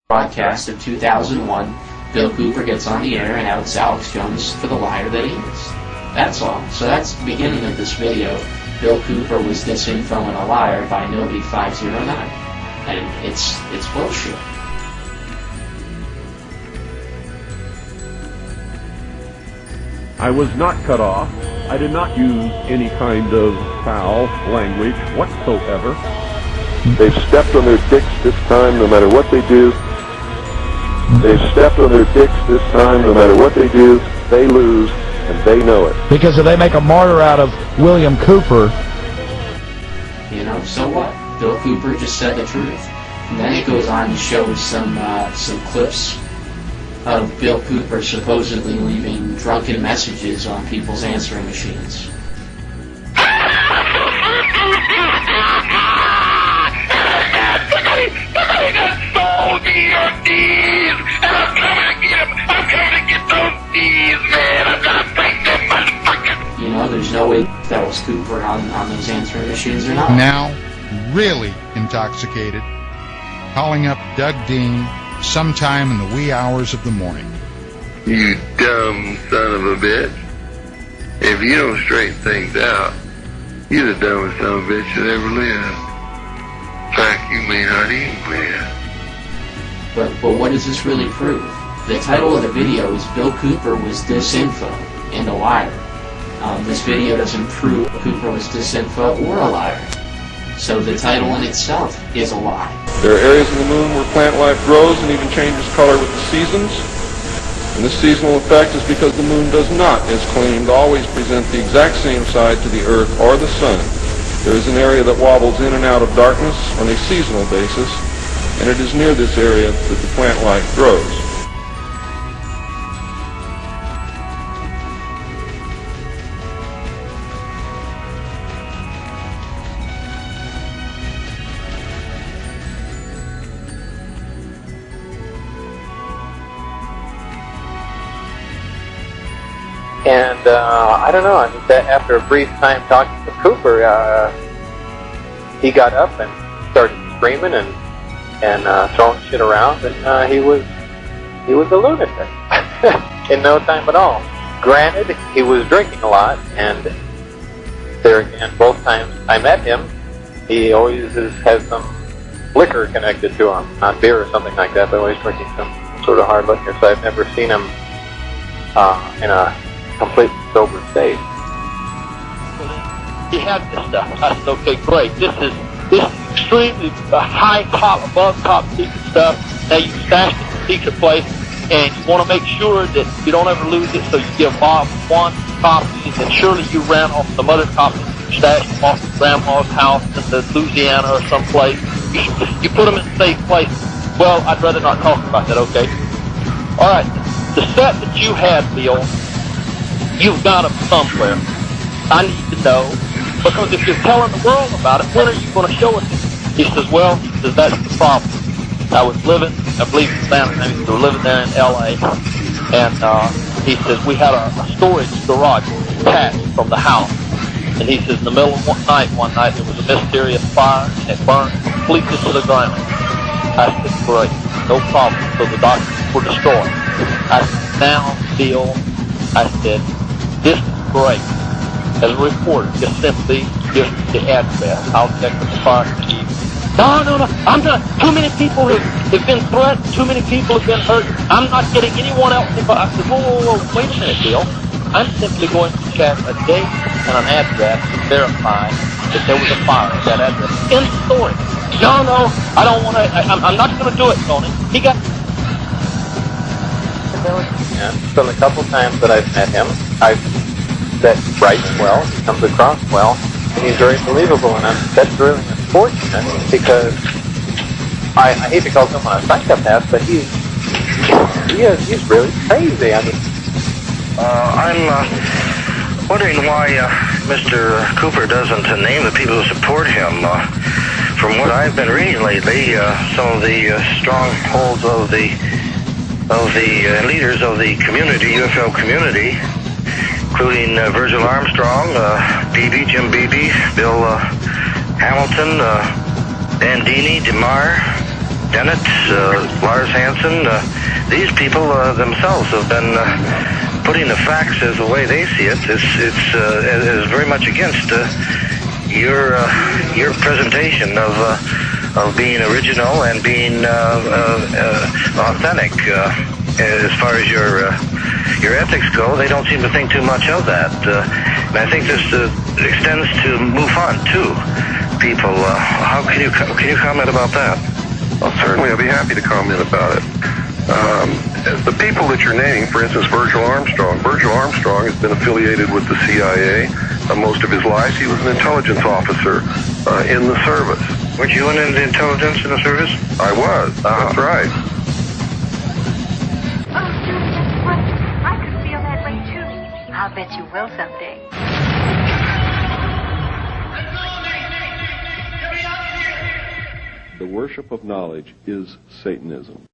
broadcast of 2001, Bill Cooper gets on the air and outs Alex Jones for the liar that he is. That's all. So that's the beginning of this video. Bill Cooper was disinfo and a liar by Noby509. And it's bullshit. I was not cut off. I did not use any kind of foul language whatsoever. They've stepped on their dicks this time, no matter what they do. They've stepped on their dicks this time, no matter what they do, they lose, and they know it. Because if they make a martyr out of William Cooper... You know, so what? Bill Cooper just said the truth. And then it goes on to show some clips of Bill Cooper supposedly leaving drunken messages on people's answering machines. You know, there's no way that was Cooper on those answering machines or not. Now, really intoxicated, calling up Doug Dean sometime in the wee hours of the morning. You dumb son of a bitch. If you don't straighten things out, you're the dumbest son of a bitch that ever lived. In fact, you may not even live. But what does this really prove? The title of the video is Bill Cooper was disinfo and a liar. This video doesn't prove Cooper was disinfo or a liar. So the title in itself is a lie. There are areas of the moon where plant life grows and even changes color with the seasons. And this seasonal effect is because the moon does not, as claimed, always present the exact same side to the Earth or the Sun. There is an area that wobbles in and out of darkness on a seasonal basis, and it is near this area that the plant life grows. And I don't know, I think that after a brief time talking to Cooper, he got up and started screaming and throwing shit around, and he was a lunatic in no time at all. Granted, he was drinking a lot, and there again, both times I met him, he always has some liquor connected to him, not beer or something like that, but always drinking some sort of hard liquor, so I've never seen him in a completely sober state. He had this stuff. I said, okay, great. This is extremely high top, above top secret stuff. Now you stashed it in a secret place, and you want to make sure that you don't ever lose it. So you give Bob one copy, and surely you ran off some other copies. You stashed them off at Grandma's house in Louisiana or someplace. You put them in a safe place. Well, I'd rather not talk about that. Okay. All right. The set that you had, Bill. You've got them somewhere. I need to know, because if you're telling the world about it, when are you going to show it to me? He says, well, that's the problem. I was living, I believe in San Antonio, we were living there in L.A., and he says, we had a storage garage attached from the house. And he says, in the middle of one night, there was a mysterious fire, and it burned completely to the ground. I said, great, no problem. So the documents were destroyed. I said, now, Bill, I said, this is great. As a reporter, just simply give the address. I'll check with the fire chief. No, I'm not. Too many people have been threatened. Too many people have been hurt. I'm not getting anyone else involved. I said, whoa, wait a minute, Bill. I'm simply going to check a date and an address to verify that there was a fire at that address. In the story. No, I don't want to. I'm not going to do it, Tony. He got... Yeah, so the couple times that I've met him, that writes well, he comes across well, and he's very believable, and that's really unfortunate, because I hate to call someone a psychopath, but he's really crazy. I mean, I'm wondering why Mr. Cooper doesn't name the people who support him. From what I've been reading lately, some of the strongholds of the leaders of the community, UFO community, including Virgil Armstrong, Jim Beebe, Bill Hamilton, Dan Dini, DeMar, Dennett, Lars Hansen, these people themselves have been putting the facts as the way they see it. It's very much against your presentation of being original and being authentic. As far as your ethics go, they don't seem to think too much of that. And I think this extends to MUFON too. People, how can you comment about that? Well, certainly, I'll be happy to comment about it. The people that you're naming, for instance, Virgil Armstrong has been affiliated with the CIA. Most of his life, he was an intelligence officer in the service. Weren't you in the intelligence in the service? I was. That's right. Oh, Julius, what? I could feel that way, too. I'll bet you will someday. The worship of knowledge is Satanism.